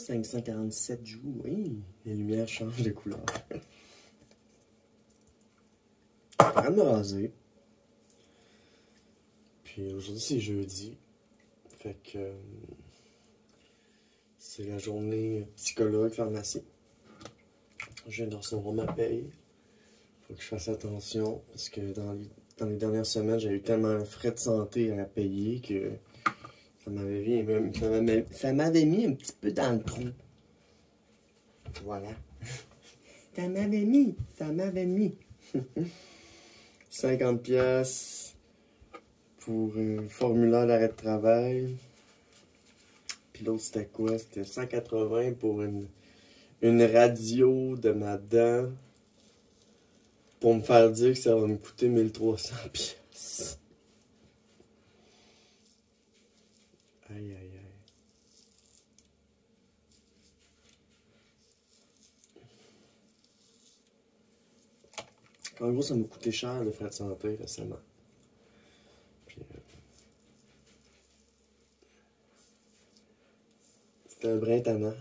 547 joues, oui. Les lumières changent de couleur. Je suis en train de me raser. Puis aujourd'hui, c'est jeudi. Fait que c'est la journée psychologue pharmacie. Je viens de recevoir ma paye. Faut que je fasse attention parce que dans les dernières semaines, j'ai eu tellement de frais de santé à payer que ça m'avait mis un petit peu dans le trou. Voilà. Ça m'avait mis. 50 pièces pour un formulaire d'arrêt de travail. Puis l'autre, c'était quoi? C'était 180 pour une radio de ma dent. Pour me faire dire que ça va me coûter 1300 pièces. Aïe, aïe, aïe. En gros, ça m'a coûté cher le frais de santé récemment. Puis, c'était un brin tannant.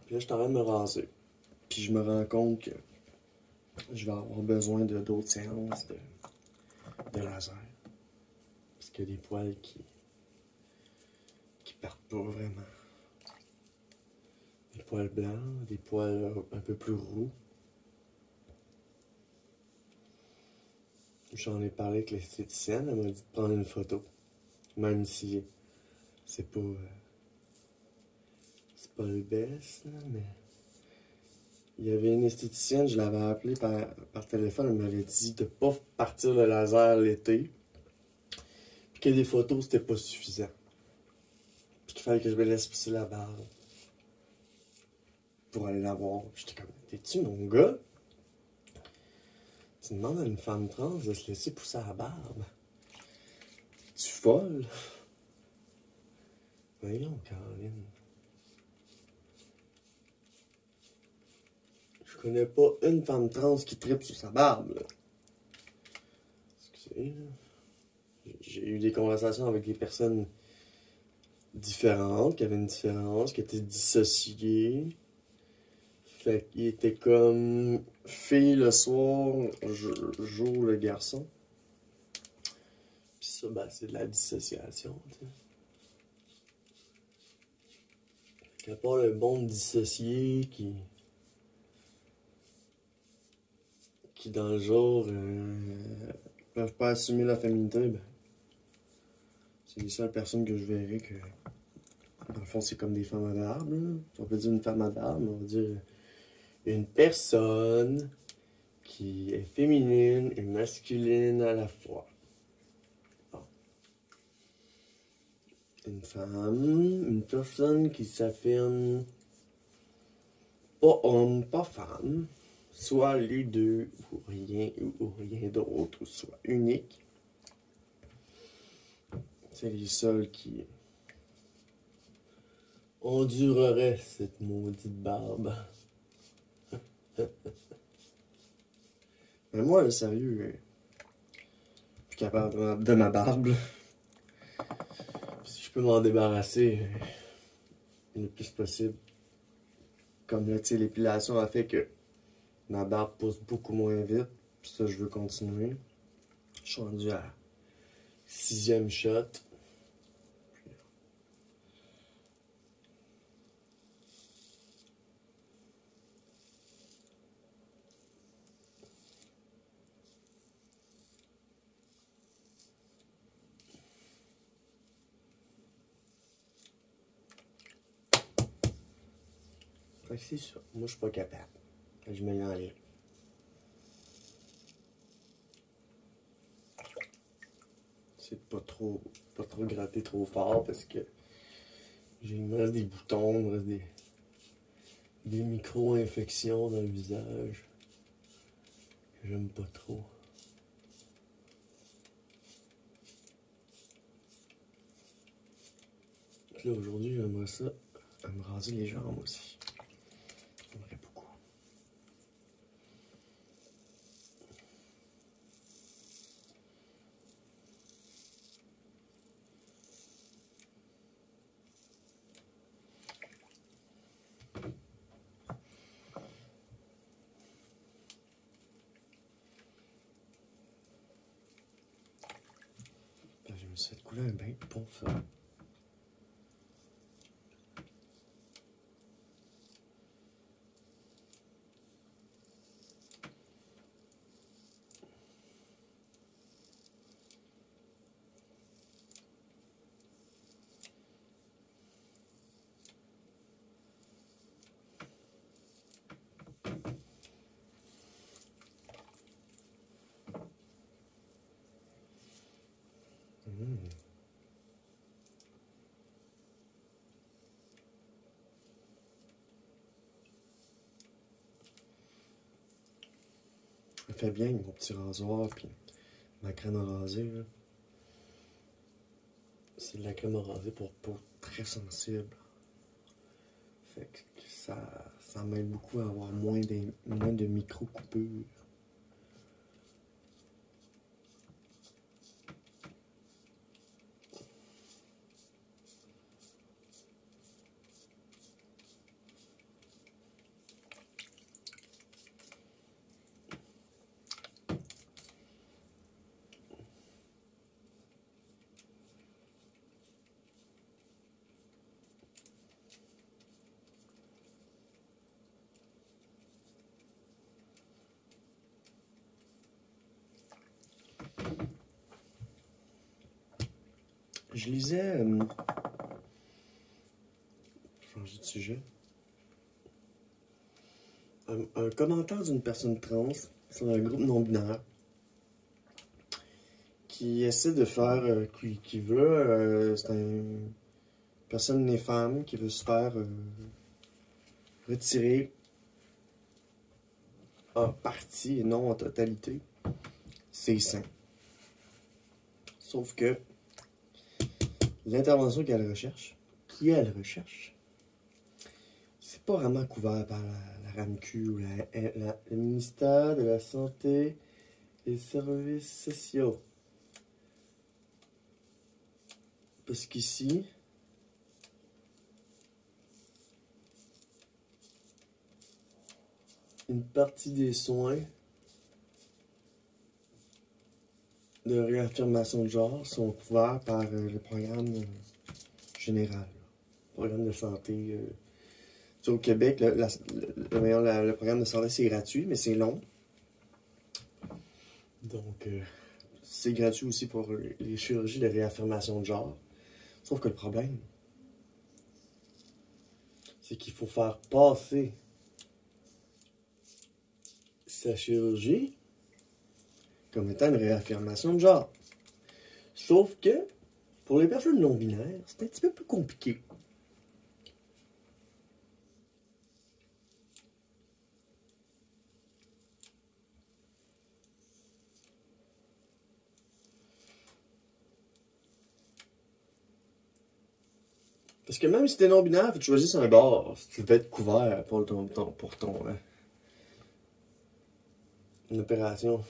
Puis là, je suis en train de me raser. Puis je me rends compte que je vais avoir besoin de d'autres séances de laser. Parce qu'il y a des poils qui partent pas vraiment. Des poils blancs, des poils un peu plus roux. J'en ai parlé avec l'esthéticienne, elle m'a dit de prendre une photo. Même si c'est pas le best, là, mais il y avait une esthéticienne, je l'avais appelée par téléphone, elle m'avait dit de pas partir le laser l'été, puis que des photos c'était pas suffisant, puis qu'il fallait que je me laisse pousser la barbe pour aller la voir. J'étais comme, t'es-tu mon gars? Tu demandes à une femme trans de se laisser pousser la barbe? Tu folle? Voyons, Caroline. Je connais pas une femme trans qui tripe sur sa barbe, là. Excusez, là. J'ai eu des conversations avec des personnes différentes, qui avaient une différence, qui étaient dissociées. Fait qu'il était comme fille le soir, jour le garçon. Puis ça, ben, c'est de la dissociation, tu sais. Fait qu'à part le bon dissocié qui dans le jour peuvent pas assumer la féminité, ben, c'est les seules personnes que je verrai que, dans le fond, c'est comme des femmes à barbe, là. On peut dire une femme à barbe, mais on va dire une personne qui est féminine et masculine à la fois. Bon. Une femme, une personne qui s'affirme pas homme, pas femme, soit les deux, ou rien d'autre, ou soit unique. C'est les seuls qui endureraient cette maudite barbe. Mais moi, le sérieux, je suis capable de ma barbe. Si je peux m'en débarrasser le plus possible. Comme là, tu sais, l'épilation a fait que ma barbe pousse beaucoup moins vite. Puis ça, je veux continuer. Je suis rendu à 6e shot. Fait que c'est ça. Moi, je suis pas capable. Je me l'enlève. C'est de pas trop gratter trop fort parce que il me reste des boutons, il me reste des micro-infections dans le visage que j'aime pas trop. Puis là, aujourd'hui, j'aimerais ça à me raser les jambes aussi. J'aimerais beaucoup. Cette couleur est bien bon fun. Ça fait bien avec mon petit rasoir puis ma crème à raser. C'est de la crème à raser pour peau très sensible. Fait que ça m'aide beaucoup à avoir moins de micro-coupures. Je lisais, changer de sujet, un commentaire d'une personne trans sur un groupe non-binaire qui essaie de faire, qui veut, c'est une personne née femme qui veut se faire retirer en partie et non en totalité ses seins. Sauf que l'intervention qu'elle recherche, c'est pas vraiment couvert par la RAMQ ou le ministère de la Santé et des Services sociaux. Parce qu'ici, une partie des soins de réaffirmation de genre sont couverts par le programme général, le programme de santé. Au Québec, le programme de santé, c'est gratuit, mais c'est long. Donc, c'est gratuit aussi pour les chirurgies de réaffirmation de genre. Sauf que le problème, c'est qu'il faut faire passer sa chirurgie comme étant une réaffirmation de genre. Sauf que, pour les personnes non-binaires, c'est un petit peu plus compliqué. Parce que même si t'es non-binaire, faut que tu choisisses un bord. Tu veux être couvert pour ton une opération.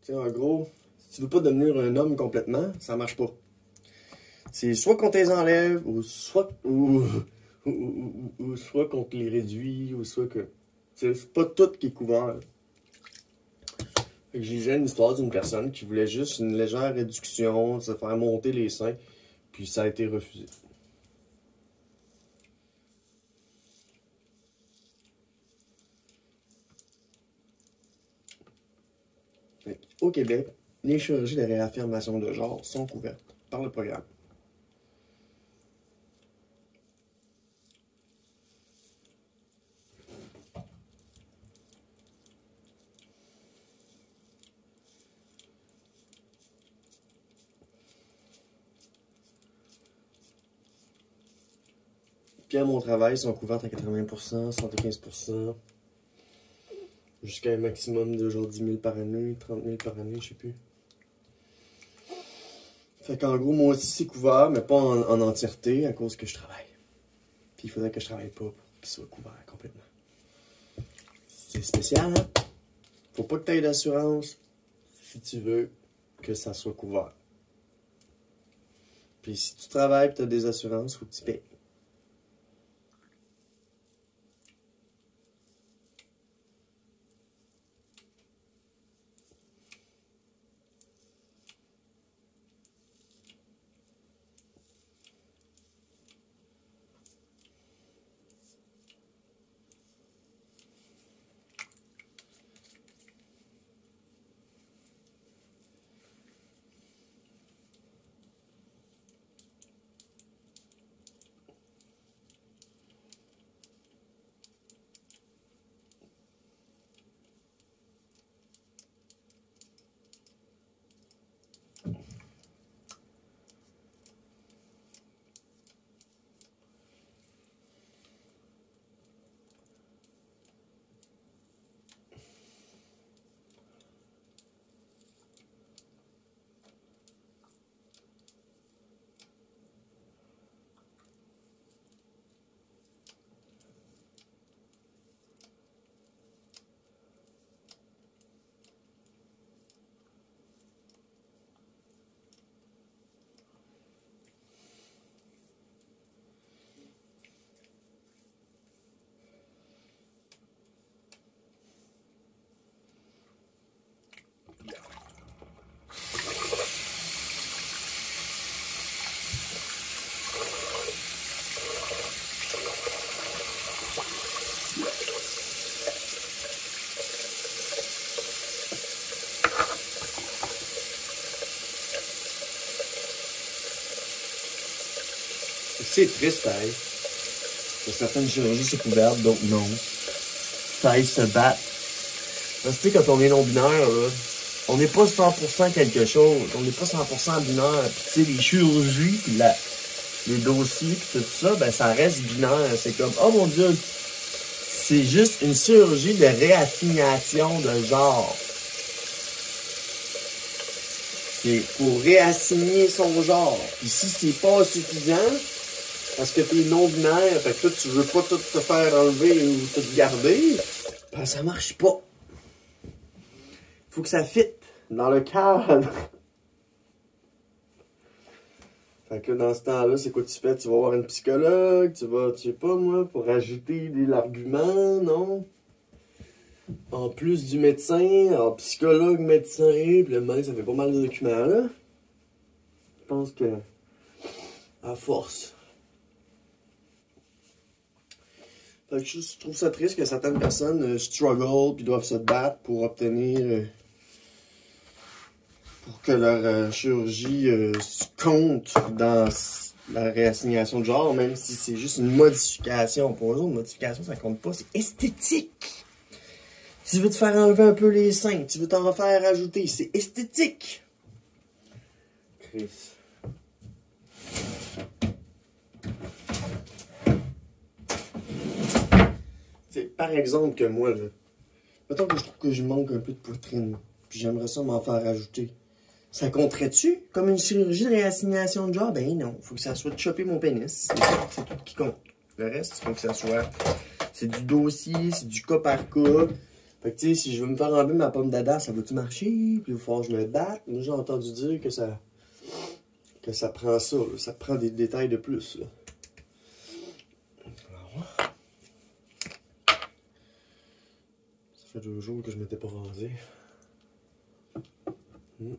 Tu sais, en gros, si tu veux pas devenir un homme complètement, ça marche pas. C'est soit qu'on te les enlève, ou soit soit qu'on te les réduit, ou soit que. C'est pas tout qui est couvert. Fait que j'ai une histoire d'une personne qui voulait juste une légère réduction, se faire monter les seins, puis ça a été refusé. Au Québec, les chirurgies de réaffirmation de genre sont couvertes par le programme. Puis à mon travail, ils sont couvertes à 80%, 75%, jusqu'à un maximum de genre 10 000 par année, 30 000 par année, je sais plus. Fait qu'en gros, moi aussi, c'est couvert, mais pas en entièreté à cause que je travaille. Puis il faudrait que je travaille pas pour qu'il soit couvert complètement. C'est spécial, hein? Faut pas que tu aies d'assurance si tu veux que ça soit couvert. Puis si tu travailles et tu as des assurances, faut que tu payes. c'est triste, pareil. Que certaines chirurgies c'est couvert, d'autres non. Ça aille se battre. Parce que tu sais, quand on est non-binaire, là, on n'est pas 100% quelque chose. On n'est pas 100% binaire. Puis tu sais, les chirurgies, puis les dossiers, puis tout ça, ben ça reste binaire. C'est comme, oh mon Dieu, c'est juste une chirurgie de réassignation de genre. C'est pour réassigner son genre. Puis si c'est pas suffisant, parce que t'es non-binaire, fait que là, tu veux pas tout te faire enlever ou tout garder, ben ça marche pas. Faut que ça fitte dans le cadre. Fait que dans ce temps-là, c'est quoi tu fais? Tu vas voir une psychologue, tu vas, je sais pas moi, pour ajouter de l'argument, non? En plus du médecin, alors psychologue, médecin, puis le médecin, ça fait pas mal de documents, là. Je pense que, à force. Fait que je trouve ça triste que certaines personnes struggle puis doivent se battre pour obtenir, pour que leur chirurgie compte dans la réassignation de genre, même si c'est juste une modification. Pour eux autres, une modification, ça compte pas, c'est esthétique. Tu veux te faire enlever un peu les seins, tu veux t'en faire rajouter, c'est esthétique. Chris. T'sais, par exemple que moi, là, mettons que je trouve que je manque un peu de poitrine, puis j'aimerais ça m'en faire rajouter. Ça compterait-tu comme une chirurgie de réassignation de genre? Ben non, faut que ça soit de choper mon pénis. C'est tout qui compte. Le reste, il faut que ça soit... C'est du dossier, c'est du cas par cas. Fait que tu sais, si je veux me faire enlever ma pomme d'Adam, ça va-tu marcher? Puis il va falloir que je me batte. Moi, j'ai entendu dire que ça prend ça, là. Ça prend des détails de plus, là. Ça fait 2 jours que je m'étais pas rasé. Mais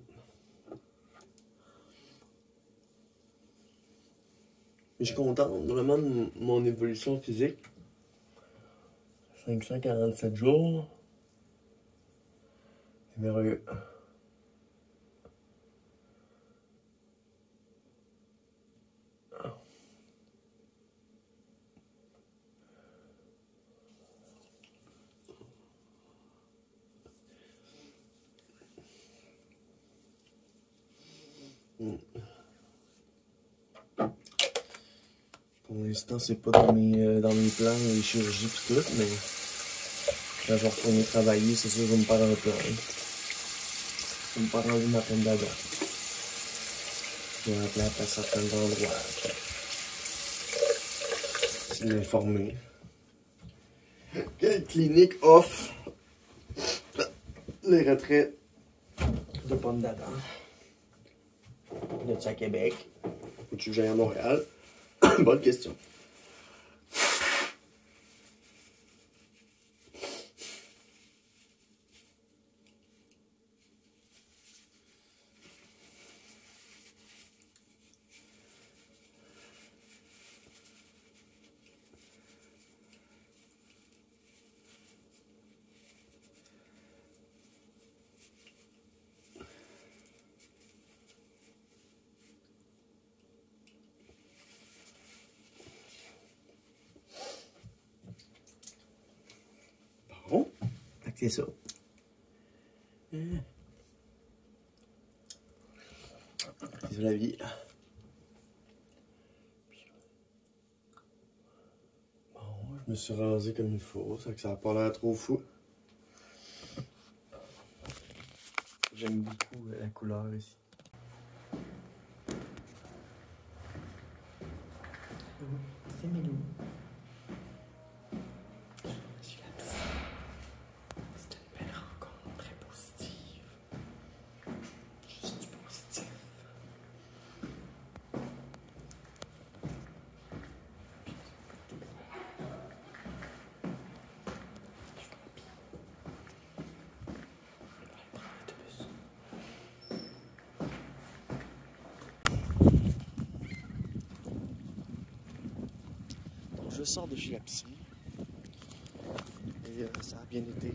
je suis content vraiment de mon évolution physique. 547 jours. C'est merveilleux. Pour l'instant, c'est pas dans mes plans, les chirurgies pis tout, mais quand je vais retourner travailler, c'est sûr que je vais me faire un plan. Je vais me faire enlever ma pomme d'Adam. Je vais appeler à certains endroits. C'est m'informer. Quelle clinique offre les retraits de pommes d'Adam? Y a-tu à Québec? Faut-tu que j'aille à Montréal? Bonne question. Bon, fait que c'est ça. C'est la vie. Bon, je me suis rasé comme il faut, ça que ça a pas l'air trop fou. J'aime beaucoup la couleur ici. C'est Mélou. C'était une belle rencontre, très positive. Juste du positif. Je sors de chez la psy et ça a bien été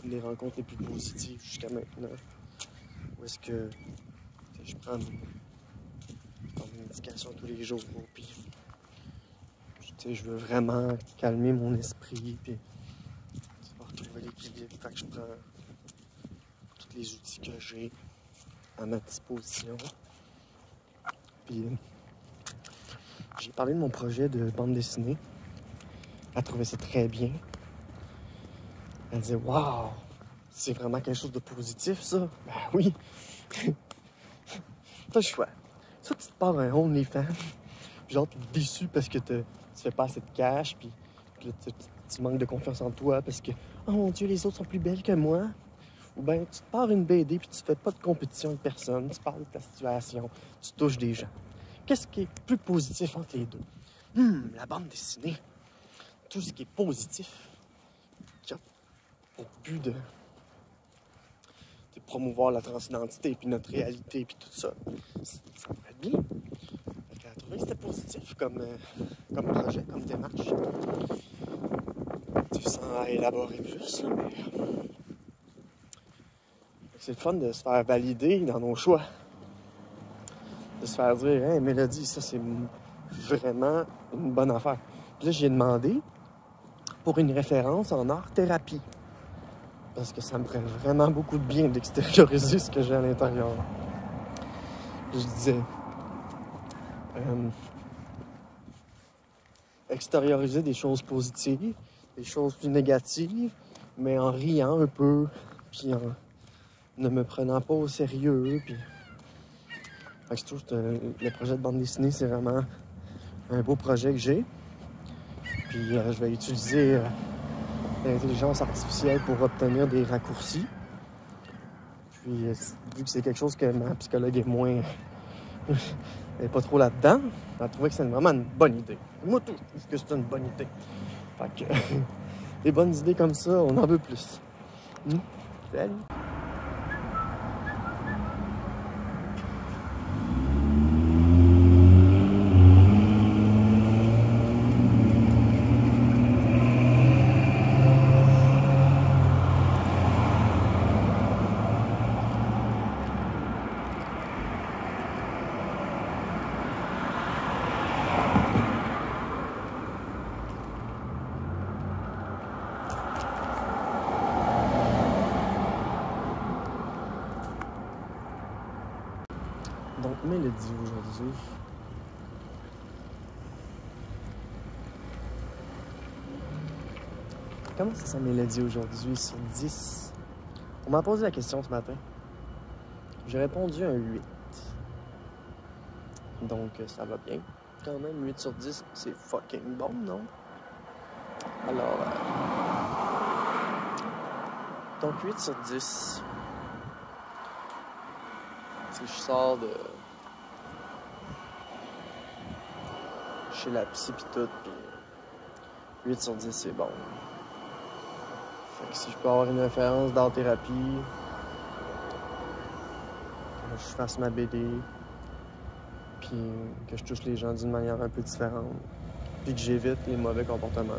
une des rencontres les plus positives jusqu'à maintenant. Où est-ce que je prends des médications tous les jours. Puis, je veux vraiment calmer mon esprit. Puis, retrouver l'équilibre. Fait que je prends tous les outils que j'ai à ma disposition. Puis, j'ai parlé de mon projet de bande dessinée. Elle trouvait ça très bien. Elle disait, waouh, c'est vraiment quelque chose de positif, ça. Ben oui. T'as le choix. Soit tu te pars un OnlyFans, genre t'es déçu parce que tu fais pas assez de cash, puis là, tu manques de confiance en toi parce que, oh mon Dieu, les autres sont plus belles que moi. Ou bien tu te pars une BD puis tu fais pas de compétition avec personne, tu parles de ta situation, tu touches des gens. Qu'est-ce qui est plus positif entre les deux? La bande dessinée. Tout ce qui est positif, qui a pour but de promouvoir la transidentité, puis notre réalité, puis tout ça. Ça pourrait être bien. Elle a trouvé que c'était positif comme projet, comme démarche. Sans élaborer plus, là, mais... C'est le fun de se faire valider dans nos choix. De se faire dire, hey, Mélodie, ça c'est vraiment une bonne affaire. Puis là, j'ai demandé pour une référence en art-thérapie. Parce que ça me ferait vraiment beaucoup de bien d'extérioriser ce que j'ai à l'intérieur. Je disais, extérioriser des choses positives, des choses plus négatives, mais en riant un peu, puis en ne me prenant pas au sérieux. Puis... Fait que je trouve que le projet de bande dessinée, c'est vraiment un beau projet que j'ai. Puis je vais utiliser l'intelligence artificielle pour obtenir des raccourcis. Puis vu que c'est quelque chose que ma psychologue est moins... elle n'est pas trop là-dedans, elle a trouvé que c'est vraiment une bonne idée. Moi, tout, je trouve que c'est une bonne idée. Fait que des bonnes idées comme ça, on en veut plus. Salut! Donc, Mélodie aujourd'hui. Comment ça sent Mélodie aujourd'hui sur 10? On m'a posé la question ce matin. J'ai répondu un 8. Donc, ça va bien. Quand même, 8 sur 10, c'est fucking bon, non? Alors, donc 8 sur 10. Si je sors de chez la psy pis tout, pis 8 sur 10, c'est bon. Fait que si je peux avoir une référence d'art-thérapie, que je fasse ma BD, puis que je touche les gens d'une manière un peu différente, puis que j'évite les mauvais comportements.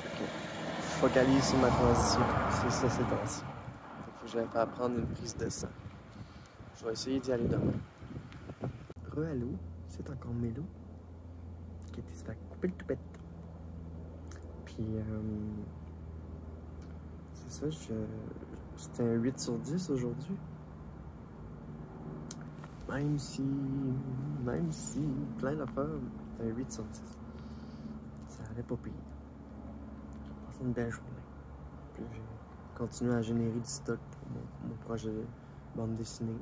Fait que je focalise sur ma transition, c'est ça ces temps-ci. Fait que j'ai à prendre une prise de sang. Je vais essayer d'y aller demain. Re-allô, c'est encore Mélo qui était se faire couper le toupette. Puis, c'est ça, c'était un 8 sur 10 aujourd'hui. Même si, plein d'affaires, un 8 sur 10. Ça allait pas pire. J'ai passé une belle journée. Puis j'ai continué à générer du stock pour mon projet de bande dessinée.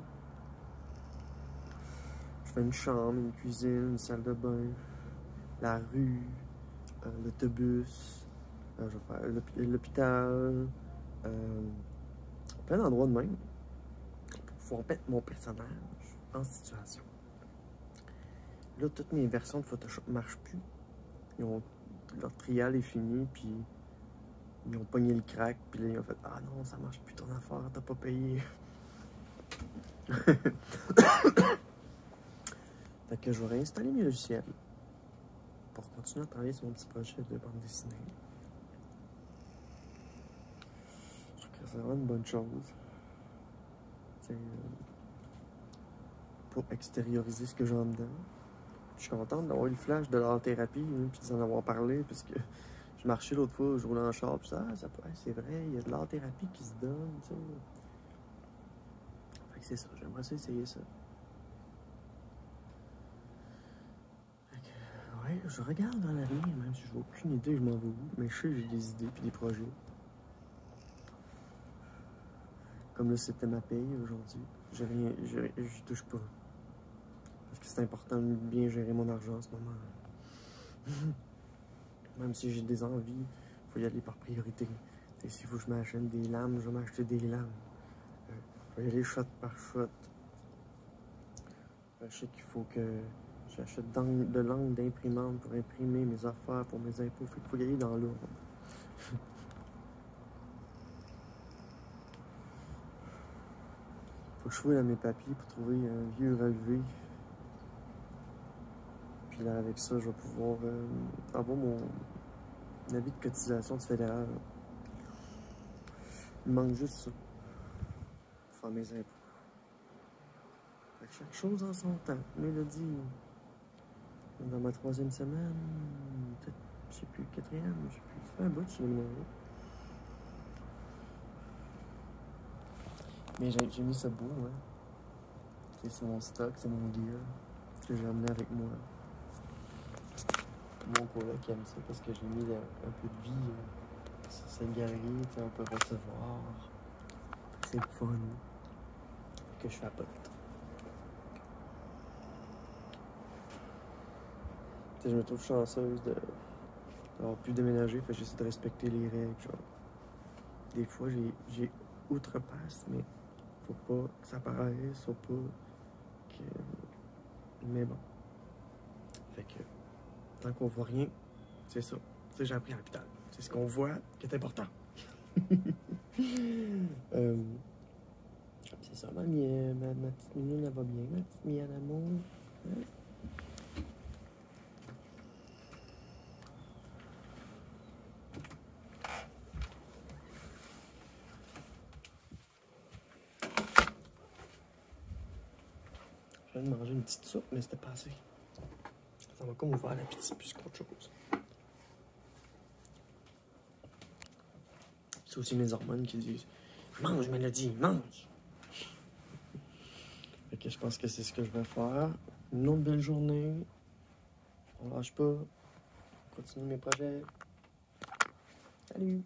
Je fais une chambre, une cuisine, une salle de bain, la rue, l'autobus, je vais faire l'hôpital, plein d'endroits de même pour pouvoir mettre mon personnage en situation. Là, toutes mes versions de Photoshop ne marchent plus. Leur trial est fini, puis ils ont pogné le crack, puis là, ils ont fait « Ah non, ça marche plus ton affaire, t'as pas payé. » Fait que je vais réinstaller mes logiciels pour continuer à travailler sur mon petit projet de bande dessinée. Je trouve que c'est vraiment une bonne chose. pour extérioriser ce que j'ai en dedans. Je suis contente d'avoir eu le flash de l'art-thérapie, puis d'en avoir parlé, parce que je marchais l'autre fois, je roulais en char, puis c'est vrai, il y a de l'art-thérapie qui se donne, tu sais. Fait que c'est ça, j'aimerais ça essayer ça. Fait que, ouais, je regarde dans l'avenir, même si je n'ai aucune idée, je m'en vais où, mais je sais que j'ai des idées puis des projets. Comme là, c'était ma paye aujourd'hui. J'ai rien, je touche pas. Parce que c'est important de bien gérer mon argent en ce moment. Même si j'ai des envies, il faut y aller par priorité. Et s'il faut que je m'achète des lames, je vais m'acheter des lames. Je vais y aller shot par shot. Je sais qu'il faut que j'achète de l'encre d'imprimante pour imprimer mes affaires, pour mes impôts. Fait qu'il faut y aller dans l'ordre. Faut que je fouille dans mes papiers pour trouver un vieux relevé. Puis là, avec ça, je vais pouvoir avoir mon avis de cotisation du fédéral. Il manque juste ça pour faire mes impôts. Fait que chaque chose en son temps. Mélodie, dans ma 3e semaine, peut-être, je sais plus, 4e, je sais plus. Ça fait un bout, je suis numéro. Mais j'ai mis ça beau, hein. C'est mon stock, c'est mon gear que j'ai amené avec moi. Mon coloc qui aime ça parce que j'ai mis un peu de vie sur cette galerie, on peut recevoir. C'est le fun que je fais à pote. Je me trouve chanceuse d'avoir pu déménager, fait que j'essaie de respecter les règles. Genre. Des fois, j'ai outrepasse, mais faut pas que ça paraisse, faut pas que... Mais bon. Fait que, tant qu'on voit rien, c'est ça. C'est j'ai appris à l'hôpital. C'est ce qu'on voit qui est important. C'est ça, ma petite mignonne, elle va bien, ma petite mignonne d'amour. Hein? Je viens de manger une petite soupe, mais c'était pas assez. Ça m'a comme ouvert l'appétit plus qu'autre chose. C'est aussi mes hormones qui disent « Mange, Mélodie, mange! » Fait que je pense que c'est ce que je vais faire. Une autre belle journée. On lâche pas. Continue mes projets. Salut!